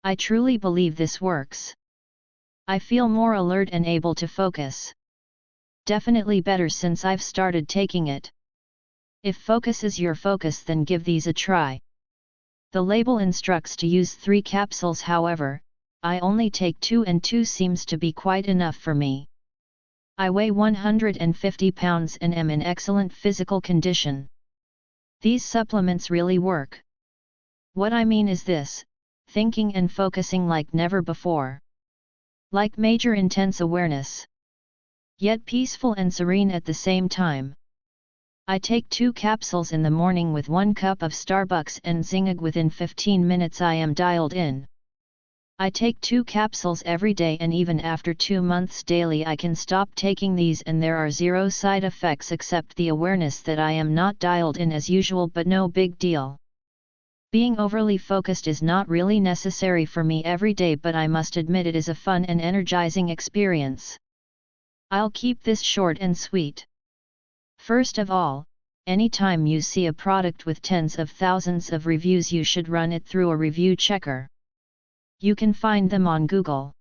I truly believe this works. I feel more alert and able to focus. Definitely better since I've started taking it. If focus is your focus, then give these a try. The label instructs to use 3 capsules, however, I only take 2 and 2 seems to be quite enough for me. I weigh 150 pounds and am in excellent physical condition. These supplements really work. What I mean is this: thinking and focusing like never before. Like major intense awareness. Yet peaceful and serene at the same time. I take 2 capsules in the morning with 1 cup of Starbucks and Zingag. Within 15 minutes I am dialed in. I take 2 capsules every day, and even after 2 months daily I can stop taking these and there are 0 side effects except the awareness that I am not dialed in as usual, but no big deal. Being overly focused is not really necessary for me every day, but I must admit it is a fun and energizing experience. I'll keep this short and sweet. First of all, anytime you see a product with tens of thousands of reviews, you should run it through a review checker. You can find them on Google.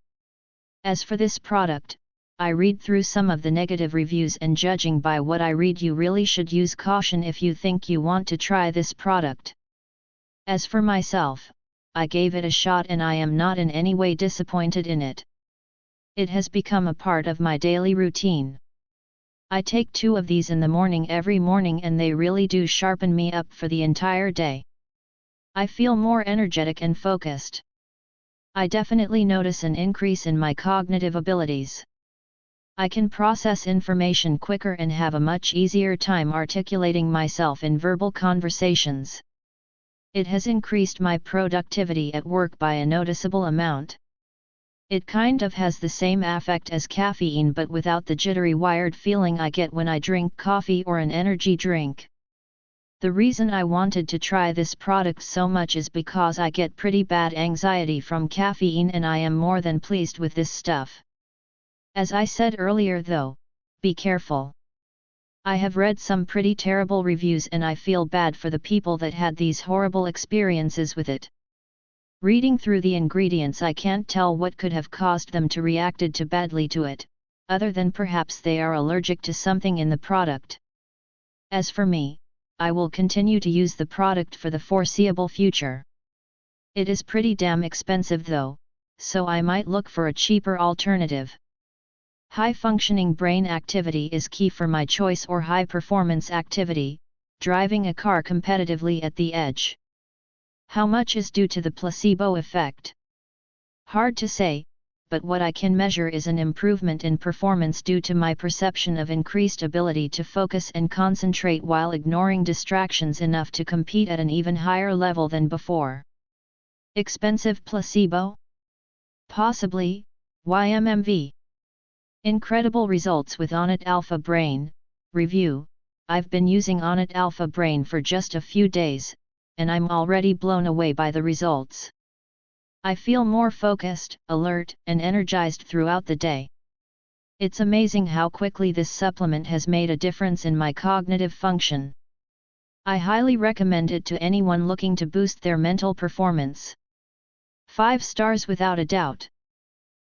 As for this product, I read through some of the negative reviews, and judging by what I read, you really should use caution if you think you want to try this product. As for myself, I gave it a shot and I am not in any way disappointed in it. It has become a part of my daily routine. I take 2 of these in the morning every morning and they really do sharpen me up for the entire day. I feel more energetic and focused. I definitely notice an increase in my cognitive abilities. I can process information quicker and have a much easier time articulating myself in verbal conversations. It has increased my productivity at work by a noticeable amount. It kind of has the same effect as caffeine, but without the jittery wired feeling I get when I drink coffee or an energy drink. The reason I wanted to try this product so much is because I get pretty bad anxiety from caffeine and I am more than pleased with this stuff. As I said earlier though, be careful. I have read some pretty terrible reviews and I feel bad for the people that had these horrible experiences with it. Reading through the ingredients, I can't tell what could have caused them to reacted too badly to it, other than perhaps they are allergic to something in the product. As for me, I will continue to use the product for the foreseeable future. It is pretty damn expensive though, so I might look for a cheaper alternative. High-functioning brain activity is key for my choice, or high-performance activity, driving a car competitively at the edge. How much is due to the placebo effect? Hard to say, but what I can measure is an improvement in performance due to my perception of increased ability to focus and concentrate while ignoring distractions enough to compete at an even higher level than before. Expensive placebo? Possibly. YMMV. Incredible results with ONNIT Alpha Brain. Review: I've been using ONNIT Alpha Brain for just a few days, and I'm already blown away by the results. I feel more focused, alert, and energized throughout the day. It's amazing how quickly this supplement has made a difference in my cognitive function. I highly recommend it to anyone looking to boost their mental performance. 5 stars without a doubt.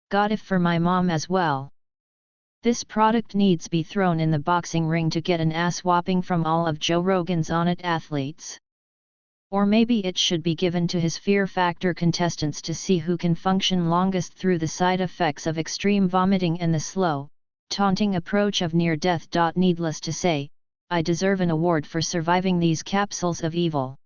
Got it for my mom as well. This product needs be thrown in the boxing ring to get an ass-whopping from all of Joe Rogan's ONNIT athletes. Or maybe it should be given to his Fear Factor contestants to see who can function longest through the side effects of extreme vomiting and the slow, taunting approach of near death. Needless to say, I deserve an award for surviving these capsules of evil.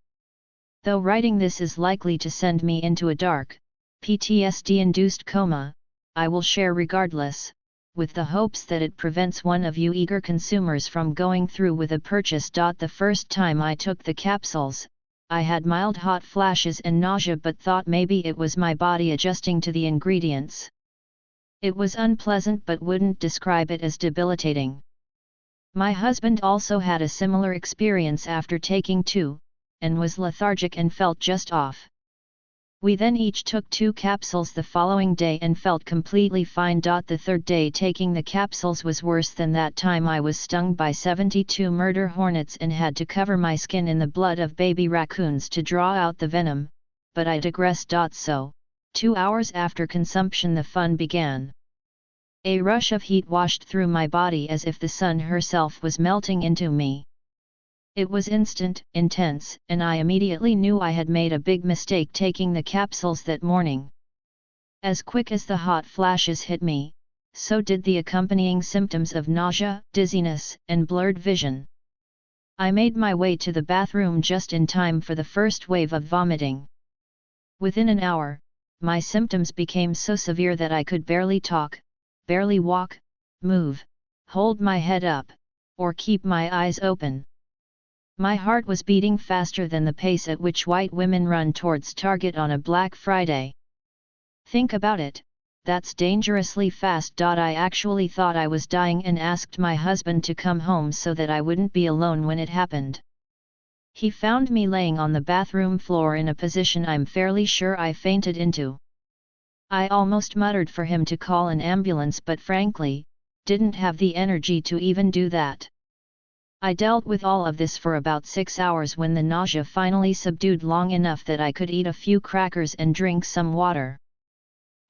Though writing this is likely to send me into a dark, PTSD-induced coma, I will share regardless, with the hopes that it prevents one of you eager consumers from going through with a purchase. The first time I took the capsules, I had mild hot flashes and nausea, but thought maybe it was my body adjusting to the ingredients. It was unpleasant but wouldn't describe it as debilitating. My husband also had a similar experience after taking 2, and was lethargic and felt just off. We then each took 2 capsules the following day and felt completely fine. The third day taking the capsules was worse than that time. I was stung by 72 murder hornets and had to cover my skin in the blood of baby raccoons to draw out the venom, but I digress. So, 2 hours after consumption the fun began. A rush of heat washed through my body as if the sun herself was melting into me. It was instant, intense, and I immediately knew I had made a big mistake taking the capsules that morning. As quick as the hot flashes hit me, so did the accompanying symptoms of nausea, dizziness, and blurred vision. I made my way to the bathroom just in time for the first wave of vomiting. Within an hour, my symptoms became so severe that I could barely talk, barely walk, move, hold my head up, or keep my eyes open. My heart was beating faster than the pace at which white women run towards Target on a Black Friday. Think about it, that's dangerously fast. I actually thought I was dying and asked my husband to come home so that I wouldn't be alone when it happened. He found me laying on the bathroom floor in a position I'm fairly sure I fainted into. I almost muttered for him to call an ambulance, but frankly, didn't have the energy to even do that. I dealt with all of this for about 6 hours when the nausea finally subdued long enough that I could eat a few crackers and drink some water.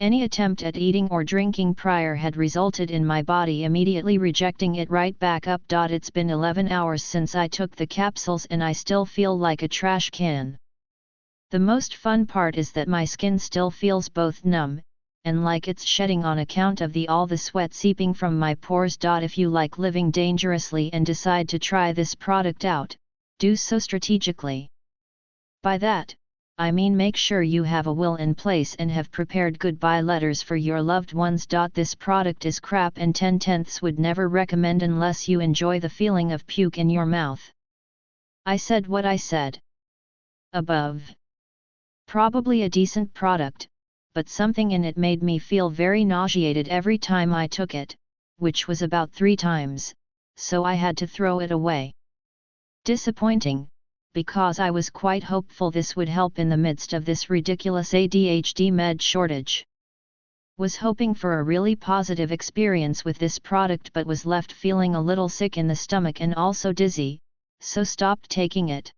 Any attempt at eating or drinking prior had resulted in my body immediately rejecting it right back up. It's been 11 hours since I took the capsules and I still feel like a trash can. The most fun part is that my skin still feels both numb, and like it's shedding on account of all the sweat seeping from my pores. If you like living dangerously and decide to try this product out, do so strategically. By that, I mean make sure you have a will in place and have prepared goodbye letters for your loved ones. This product is crap and 10/10 would never recommend unless you enjoy the feeling of puke in your mouth. I said what I said above. Probably a decent product, but something in it made me feel very nauseated every time I took it, which was about 3 times, so I had to throw it away. Disappointing, because I was quite hopeful this would help in the midst of this ridiculous ADHD med shortage. Was hoping for a really positive experience with this product but was left feeling a little sick in the stomach and also dizzy, so stopped taking it.